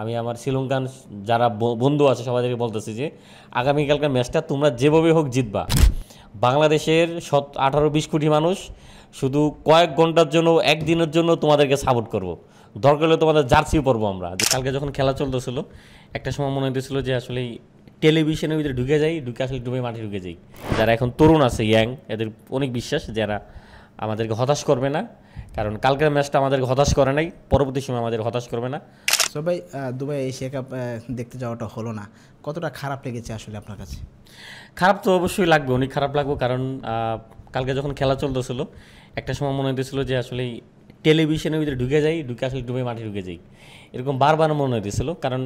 আমি আমার শ্রীলঙ্কান যারা বন্ধু আছে সবাইকে বলতেছি যে আগামীকালকার ম্যাচটা তোমরা যেভাবে হোক জিতবা। বাংলাদেশের 18-20 কোটি মানুষ শুধু কয়েক ঘন্টার জন্য একদিনের জন্য তোমাদেরকে সাপোর্ট করব। দরকার হলে তোমাদের জার্সিও পরবো আমরা। কালকে যখন খেলা চলতেছিল একটা সময় মনে হতেছিল যে আসলে টেলিভিশনের ভিতরে ঢুকে যাই, ঢুকে আসলে ডুবে মাঠে ঢুকে যাই। যারা এখন তরুণ আছে ইয়াং, এদের অনেক বিশ্বাস যারা আমাদেরকে হতাশ করবে না, কারণ কালকের ম্যাচটা আমাদেরকে হতাশ করে নাই, পরবর্তী সময় আমাদের হতাশ করবে না। সো ভাই, দুবাই এশিয়া কাপ দেখতে যাওয়াটা হলো না, কতটা খারাপ লেগেছে আসলে আপনার কাছে? খারাপ তো অবশ্যই লাগবে, অনেক খারাপ লাগবে, কারণ কালকে যখন খেলা চলতেছিল একটা সময় মনে হতেছিল যে আসলে টেলিভিশনের ভিতরে ঢুকে যাই, ঢুকে আসলে ডুবে মাঠে ঢুকে যাই, এরকম বারবার মনে হতেছিল। কারণ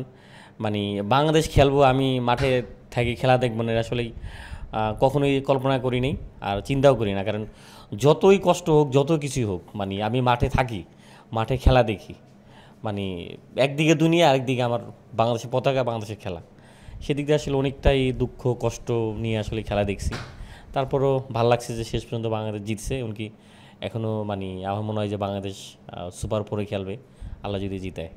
মানে বাংলাদেশ খেলবো, আমি মাঠে থাকি খেলা দেখবো না, আসলেই কখনোই কল্পনা করি নি আর চিন্তাও করি না। কারণ যতই কষ্ট হোক, যত কিছুই হোক, মানে আমি মাঠে থাকি, মাঠে খেলা দেখি, মানে একদিকে দুনিয়া, আরেকদিকে আমার বাংলাদেশের পতাকা, বাংলাদেশের খেলা, সেদিক দিয়ে আসলে অনেকটাই দুঃখ কষ্ট নিয়ে আসলে খেলা দেখছি। তারপরও ভালো লাগছে যে শেষ পর্যন্ত বাংলাদেশ জিতছে। এমনকি এখনও মানে আমার মনে হয় যে বাংলাদেশ সুপার ফোরে খেলবে আল্লাহ যদি জিতায়।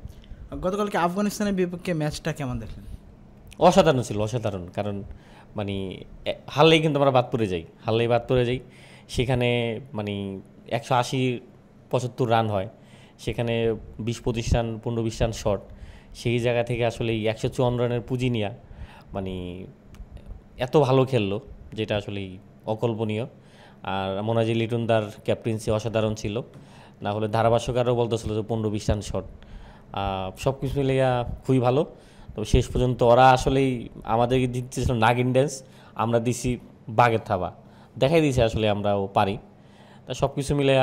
গতকালকে আফগানিস্তানের বিপক্ষে ম্যাচটা কেমন দেখলেন? অসাধারণ ছিল, অসাধারণ। কারণ মানে হারলেই কিন্তু আমরা বাদ পড়ে যাই, হারলেই বাদ পড়ে যাই। সেখানে মানে 180-75 রান হয়, সেখানে 20-25 রান 15-20 রান শট, সেই জায়গা থেকে আসলে 154 রানের পুঁজি নেওয়া মানে এত ভালো খেললো যেটা আসলে অকল্পনীয়। আর মনে হয় যে লিটনদার ক্যাপ্টেন্সি অসাধারণ ছিল, না হলে ধারাভাষ্যকারও বলতেছিল যে 15-20 রান শট, সব কিছু মিলিয়া খুবই ভালো। তো শেষ পর্যন্ত ওরা আসলেই আমাদেরকে দিচ্ছিল নাগিন ড্যান্স, আমরা দিছি বাঘের থাবা, দেখাই দিয়েছি আসলে আমরাও পারি। তা সব কিছু মিলে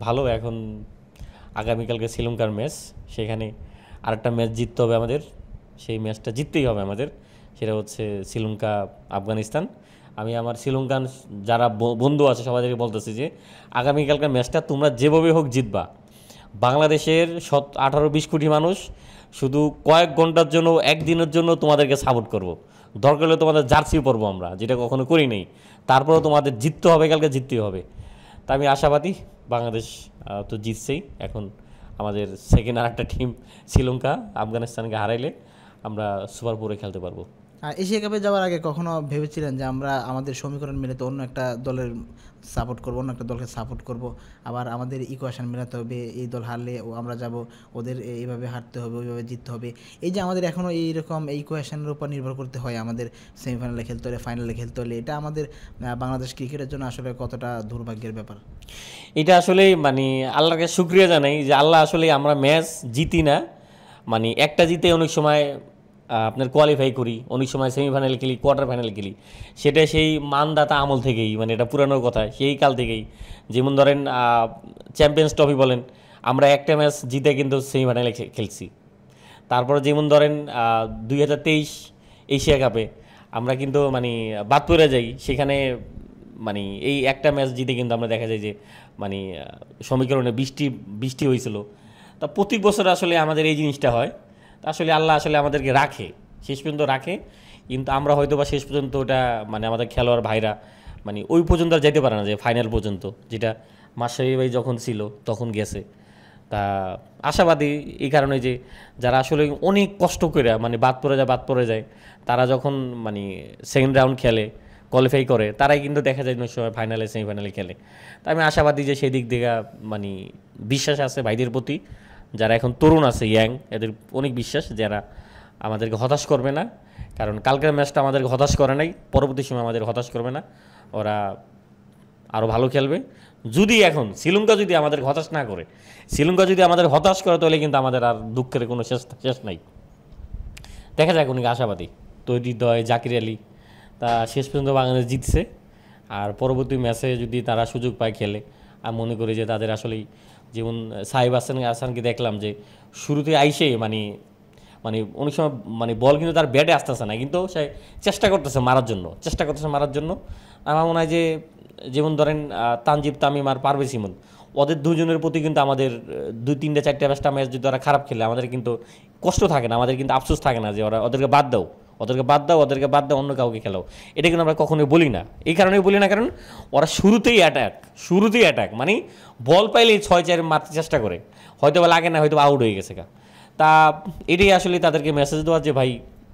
ভালো। এখন আগামীকালকে শ্রীলঙ্কার ম্যাচ, সেখানে আরেকটা ম্যাচ জিততে হবে আমাদের, সেই ম্যাচটা জিততেই হবে আমাদের, সেটা হচ্ছে শ্রীলঙ্কা আফগানিস্তান। আমি আমার শ্রীলঙ্কান যারা বন্ধু আছে সবাইকে বলতেছি যে আগামীকালকার ম্যাচটা তোমরা যেভাবে হোক জিতবা। বাংলাদেশের 18-20 কোটি মানুষ শুধু কয়েক ঘন্টার জন্য একদিনের জন্য তোমাদেরকে সাপোর্ট করব। দরকার হলে তোমাদের জার্সিও পরবো আমরা, যেটা কখনো করি নেই। তারপরেও তোমাদের জিততে হবে, কালকে জিততেই হবে। তা আমি আশাবাদী বাংলাদেশ তো জিতছেই। এখন আমাদের সেকেন্ড আর একটা টিম শ্রীলঙ্কা আফগানিস্তানকে হারাইলে আমরা সুপার ফোরে খেলতে পারবো। এশিয়া কাপে যাওয়ার আগে কখনো ভেবেছিলেন যে আমরা আমাদের সমীকরণ মিলে তো অন্য একটা দলের সাপোর্ট করব, অন্য একটা দলকে সাপোর্ট করব, আবার আমাদের ইকুয়েশন মেলাতে হবে, এই দল হারলে আমরা যাব, ওদের এইভাবে হারতে হবে, ওইভাবে জিততে হবে। এই যে আমাদের এখনও এইরকম এই ইকুয়েশনের উপর নির্ভর করতে হয় আমাদের সেমিফাইনালে খেলতে হলে, ফাইনালে খেলতে হলে, এটা আমাদের বাংলাদেশ ক্রিকেটের জন্য আসলে কতটা দুর্ভাগ্যের ব্যাপার? এটা আসলেই মানে আল্লাহকে শুক্রিয়া জানাই যে আল্লাহ আসলে আমরা ম্যাচ জিতি না, মানে একটা জিতে অনেক সময় আপনার কোয়ালিফাই করি, অনেক সময় সেমিফাইনাল খেলি, কোয়ার্টার ফাইনাল খেলি, সেটা সেই মানদাতা আমল থেকেই, মানে এটা পুরানো কথা, সেই কাল থেকেই। যেমন ধরেন চ্যাম্পিয়ন্স ট্রফি বলেন, আমরা একটা ম্যাচ জিতে কিন্তু সেমিফাইনালে খেলছি। তারপরে যেমন ধরেন 2023 এশিয়া কাপে আমরা কিন্তু মানে বাদ পড়ে যাই, সেখানে মানে এই একটা ম্যাচ জিতে কিন্তু আমরা দেখা যায় যে মানে সমীকরণে বৃষ্টি বৃষ্টি হয়েছিল। তা প্রত্যেক বছর আসলে আমাদের এই জিনিসটা হয়। তা আসলে আল্লাহ আসলে আমাদেরকে রাখে, শেষ পর্যন্ত রাখে, কিন্তু আমরা হয়তো বা শেষ পর্যন্ত ওটা মানে আমাদের খেলোয়াড় ভাইরা মানে ওই পর্যন্ত আর যেতে পারে না, যে ফাইনাল পর্যন্ত, যেটা মাশরাফি ভাই যখন ছিল তখন গেছে। তা আশাবাদী এই কারণে যে যারা আসলে অনেক কষ্ট করে মানে বাদ পড়ে যায়, তারা যখন মানে সেকেন্ড রাউন্ড খেলে, কোয়ালিফাই করে, তারাই কিন্তু দেখা যায় অনেক সময় ফাইনালে সেমিফাইনালে খেলে। তা আমি আশাবাদী যে সেই দিক থেকে মানে বিশ্বাস আছে ভাইদের প্রতি, যারা এখন তরুণ আছে ইয়াং, এদের অনেক বিশ্বাস যারা আমাদেরকে হতাশ করবে না। কারণ কালকের ম্যাচটা আমাদেরকে হতাশ করে নাই, পরবর্তী সময় আমাদের হতাশ করবে না, ওরা আরও ভালো খেলবে। যদি এখন শ্রীলঙ্কা যদি আমাদের হতাশ না করে, শ্রীলঙ্কা যদি আমাদের হতাশ করে, তাহলে কিন্তু আমাদের আর দুঃখের কোনো শেষ নাই। দেখা যাক, উনি আশাবাদী তৈরি দয় জাকির আলী। তা শেষ পর্যন্ত বাংলাদেশ জিতছে, আর পরবর্তী ম্যাচে যদি তারা সুযোগ পায় খেলে, আমি মনে করি যে তাদের আসলেই, যেমন সাহেব হাসানকে দেখলাম যে শুরুতে আইসে মানে মানে অনেক সময় মানে বল কিন্তু তার ব্যাটে আসতেছে না, কিন্তু সে চেষ্টা করতেছে মারার জন্য। আমার মনে হয় যে যেমন ধরেন তানজিব তামিম আর পারভেজ ইমন, ওদের দুজনের প্রতি কিন্তু আমাদের 2-3-4-5টা ম্যাচ যদি ওরা খারাপ খেলে, আমাদের কিন্তু কষ্ট থাকে না, আমাদের কিন্তু আফসোস থাকে না যে ওদেরকে বাদ দাও, অন্য কাউকে খেলাও। এটা কিন্তু আমরা কখনোই বলি না, এই কারণেই বলি না, কারণ ওরা শুরুতেই অ্যাটাক মানে বল পাইলেই 6-4 মারতে চেষ্টা করে, হয়তো বা লাগে না, হয়তো আউট হয়ে গেছে। তা এটাই আসলে তাদেরকে মেসেজ দেওয়া যে ভাই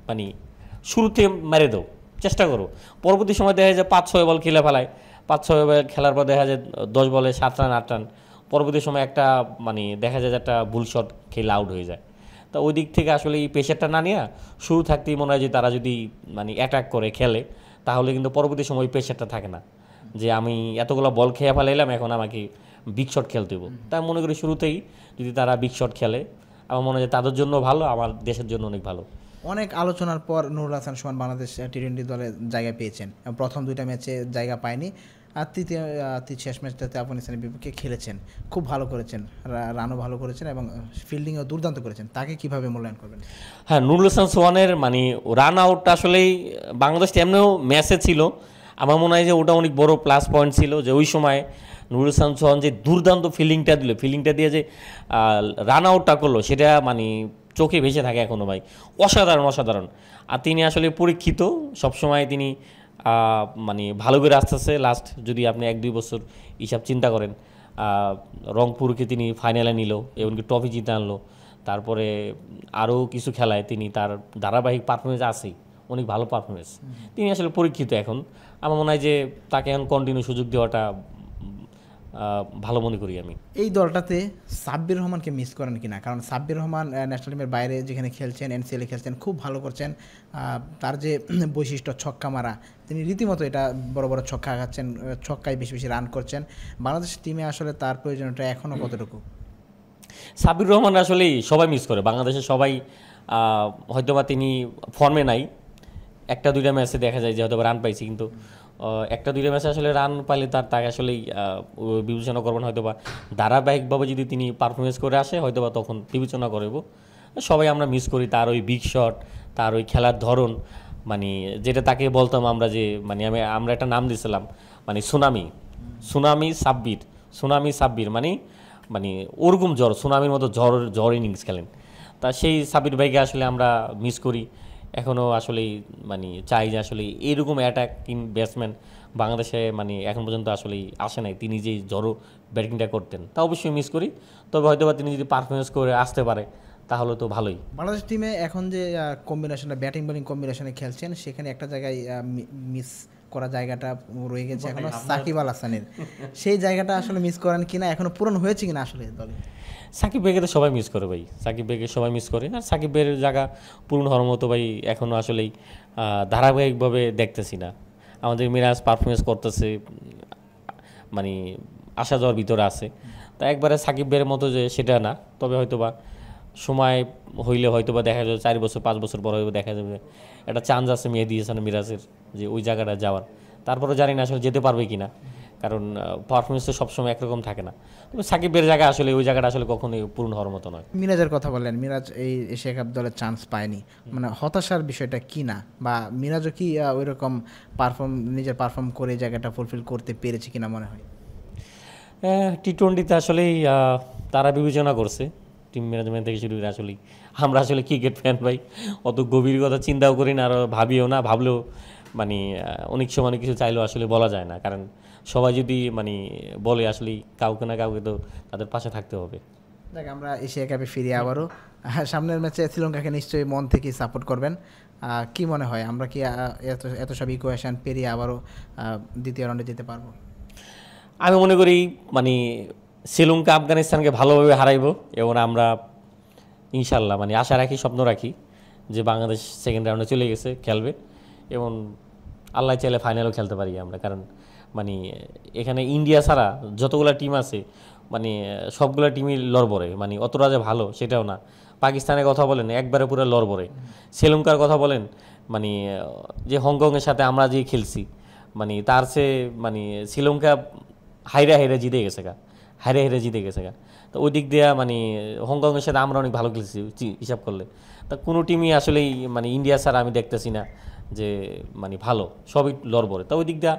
মানে শুরুতে মেরে দাও, চেষ্টা করো। পরবর্তী সময় দেখা যায় 5-6 বল খেলে ফেলায়, 5-6 বল খেলার পর দেখা যায় 10 বলে 7 রান 8 রান, পরবর্তী সময় একটা মানে দেখা যায় যে একটা ভুল শট খেলে আউট হয়ে যায়। তা ওই দিক থেকে আসলে এই প্রেশারটা না নিয়ে শুরু থাকতেই মনে হয় যে তারা যদি মানে অ্যাটাক করে খেলে তাহলে কিন্তু পরবর্তী সময় ওই প্রেশারটা থাকে না যে আমি এতগুলো বল খেয়ে ফেলাইলাম এখন আমাকে বিগ শট খেলতে হইব। তাই মনে করি শুরুতেই যদি তারা বিগ শট খেলে আমার মনে হয় যে তাদের জন্য ভালো, আমার দেশের জন্য অনেক ভালো। অনেক আলোচনার পর নুরুল হাসান সোহান বাংলাদেশ টি-20 দলে জায়গা পেয়েছেন এবং প্রথম 2টা ম্যাচে জায়গা পায়নি, আর শেষ ম্যাচটাতে আফগানিস্তানের বিপক্ষে খেলেছেন, খুব ভালো করেছেন, রানও ভালো করেছেন এবং ফিল্ডিংও দুর্দান্ত করেছেন। তাকে কিভাবে মূল্যায়ন করবেন? হ্যাঁ, নুরুল হাসান সোহানের মানে রান আউটটা আসলেই বাংলাদেশ এমনিও ম্যাচে ছিল, আমার মনে হয় যে ওটা অনেক বড় প্লাস পয়েন্ট ছিল যে ওই সময় নুরুল হাসান সোহান যে দুর্দান্ত ফিল্ডিংটা দিল, ফিল্ডিংটা দিয়ে যে রান আউটটা করলো সেটা মানে চোখে ভেসে থাকে এখনও ভাই, অসাধারণ অসাধারণ। আর তিনি আসলে পরীক্ষিত, সবসময় তিনি মানে ভালো করে আসতেছে। লাস্ট যদি আপনি 1-2 বছর হিসাব চিন্তা করেন, রংপুরকে তিনি ফাইনালে নিল, এমনকি ট্রফি জিতে আনলো, তারপরে আরও কিছু খেলায় তিনি তার ধারাবাহিক পারফরমেন্স আছেই, অনেক ভালো পারফরমেন্স। তিনি আসলে পরীক্ষিত এখন, আমার মনে হয় যে তাকে এখন কন্টিনিউ সুযোগ দেওয়াটা ভালো মনে করি আমি। এই দলটাতে সাব্বির রহমানকে মিস করেন কিনা? কারণ সাব্বির রহমান ন্যাশনাল টিমের বাইরে যেখানে খেলছেন, এনসিএলে খেলছেন, খুব ভালো করছেন। তার যে বৈশিষ্ট্য ছক্কা মারা, তিনি রীতিমতো এটা বড় বড় ছক্কা খাচ্ছেন, ছক্কায় বেশি বেশি রান করছেন। বাংলাদেশ টিমে আসলে তার প্রয়োজনীয়তা এখনও কতটুকু? সাব্বির রহমান আসলেই সবাই মিস করে, বাংলাদেশের সবাই। হয়তোবা তিনি ফর্মে নাই, 1-2টা ম্যাচে দেখা যায় যে হয়তো রান পাইছি, কিন্তু 1-2টা ম্যাচে আসলে রান পাইলে তাকে আসলেই বিবেচনা করবেন। হয়তোবা ধারাবাহিকভাবে যদি তিনি পারফরমেন্স করে আসে হয়তোবা তখন বিবেচনা করব। সবাই আমরা মিস করি তার ওই বিগ শট, তার ওই খেলার ধরন, মানে যেটা তাকে বলতাম আমরা যে মানে আমরা একটা নাম দিয়েছিলাম মানে সুনামি সাব্বির মানে মানে ওরকম জ্বর, সুনামির মতো জ্বর ইনিংস খেলেন। তা সেই সাব্বির ভাইকে আসলে আমরা মিস করি এখনও। আসলেই মানে চাই যে আসলে এইরকম অ্যাটাকিং ব্যাটসম্যান বাংলাদেশে মানে এখন পর্যন্ত আসলেই আসে নাই, তিনি যে জড়ো ব্যাটিংটা করতেন তা অবশ্যই মিস করি। তবে হয়তোবা তিনি যদি পারফরমেন্স করে আসতে পারে তাহলে তো ভালোই। বাংলাদেশ টিমে এখন যে কম্বিনেশনটা, ব্যাটিং বোলিং কম্বিনেশনে খেলছেন, সেখানে একটা জায়গায় মিস করা জায়গাটা রয়ে গেছে এখনো সাকিব আল হাসানের। সেই জায়গাটা আসলে মিস করেন কিনা, এখনো পূরণ হয়েছে কিনা আসলে দলে? সাকিব ভাইকে তো সবাই মিস করে ভাই, সাকিব ভাইকে সবাই মিস করে। আর সাকিব ভাইয়ের জায়গা পূরণ হওয়ার মতো ভাই এখনও আসলেই ধারাবাহিকভাবে দেখতেছি না। আমাদের মিরাজ পারফরমেন্স করতেছে, মানে আসা যাওয়ার ভিতরে আছে। তা একবারে সাকিব ভাইয়ের মতো যে সেটা না, তবে হয়তোবা সময় হইলে হয়তোবা দেখা যাবে 4 বছর 5 বছর পর হয়তো দেখা যাবে একটা চান্স আছে মেহেদী হাসান মিরাজের যে ওই জায়গাটা যাওয়ার। তারপরে জানি না আসলে যেতে পারবে কি না, কারণ পারফরমেন্স তো সবসময় একরকম থাকে না। তবে সাকিবের জায়গা আসলে ওই জায়গাটা আসলে কখনোই পূর্ণ হওয়ার মতো নয়। মিরাজের কথা বললেন, মিরাজ এই এশিয়া কাপ দলের চান্স পায়নি, মানে হতাশার বিষয়টা কি না, বা মিরাজও কি ওই রকম নিজের পারফর্ম করে জায়গাটা ফুলফিল করতে পেরেছে কিনা মনে হয়? টি-20তে আসলেই তারা বিবেচনা করছে, টিম ম্যানেজমেন্ট থেকে শুরু করে। আসলেই আমরা আসলে ক্রিকেট ফ্যান ভাই, অত গভীর কথা চিন্তাও করি না, আর ভাবিও না, ভাবলেও মানে অনেক সময় অনেক কিছু চাইলেও আসলে বলা যায় না, কারণ সবাই যদি মানে বলে আসলেই কাউকে না কাউকে তো তাদের পাশে থাকতে হবে। দেখ, আমরা এশিয়া কাপে ফিরে আবারও সামনের ম্যাচে শ্রীলঙ্কাকে নিশ্চয়ই মন থেকে সাপোর্ট করবেন। কি মনে হয়, আমরা কি এত সব ইকুয়েশন পেরিয়ে আবারও দ্বিতীয় রাউন্ডে যেতে পারবো? আমি মনে করি মানে শ্রীলঙ্কা আফগানিস্তানকে ভালোভাবে হারাইব, এবং আমরা ইনশাল্লাহ মানে আশা রাখি, স্বপ্ন রাখি যে বাংলাদেশ সেকেন্ড রাউন্ডে চলে গেছে, খেলবে, এবং আল্লাহ চাইলে ফাইনালও খেলতে পারি আমরা। কারণ মানে এখানে ইন্ডিয়া ছাড়া যতগুলো টিম আছে মানে সবগুলো টিমই লড়বড়ে, মানে অতটা যে ভালো সেটাও না। পাকিস্তানের কথা বলেন একবারে পুরো লড়বড়ে, শ্রীলঙ্কার কথা বলেন মানে যে হংকংয়ের সাথে আমরা যে খেলছি মানে তার সে মানে শ্রীলঙ্কা হাইরে জিতে গেছে গা। তো ওই দিক দিয়ে মানে হংকংয়ের সাথে আমরা অনেক ভালো খেলছি হিসাব করলে। তা কোনো টিমই আসলেই মানে ইন্ডিয়া ছাড়া আমি দেখতেছি না যে মানে ভালো, সবই লড়বড়ে। তো ওই দিক দিয়ে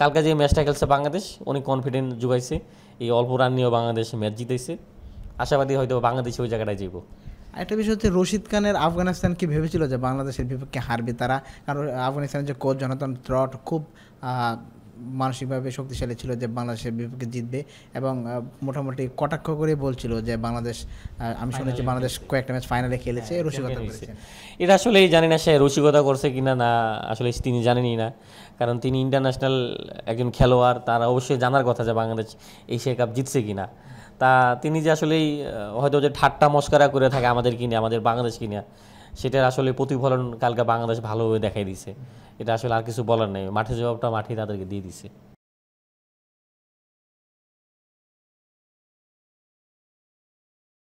কালকে যে ম্যাচটা খেলছে বাংলাদেশ অনেক কনফিডেন্ট জোগাইছে, এই অল্প রান নিয়েও বাংলাদেশ ম্যাচ জিতেছে। আশাবাদী হয়তো বাংলাদেশ ওই জায়গাটায় যাইব। একটা বিষয় হচ্ছে, রশিদ খানের আফগানিস্তান কি ভেবেছিল যে বাংলাদেশের বিপক্ষে হারবে তারা? কারণ আফগানিস্তানের যে কোচ জনাতন ট্রট খুব মানসিকভাবে শক্তিশালী ছিল যে বাংলাদেশের বিপক্ষে জিতবে, এবং মোটামুটি কটাক্ষ করে বলছিল যে বাংলাদেশ, আমি শুনেছি বাংলাদেশ কয়েকটা ম্যাচ ফাইনালে খেলেছে, রসিকতা করেছে। এটা আসলে জানি না সে রসিকতা করছে কিনা, না আসলে তিনি জানেনই না, কারণ তিনি ইন্টারন্যাশনাল একজন খেলোয়াড়, তার অবশ্যই জানার কথা যে বাংলাদেশ এশিয়া কাপ জিতছে কিনা। তা তিনি যে আসলেই হয়তো যে ঠাট্টা মস্করা করে থাকে আমাদের কিনে, আমাদের বাংলাদেশ কিনা, সেটার আসলে প্রতিফলন কালকে বাংলাদেশ ভালোভাবে দেখাই দিছে। এটা আসলে আর কিছু বলার নেই, মাঠে জবাবটা মাঠেই তাদেরকে দিয়ে দিছে।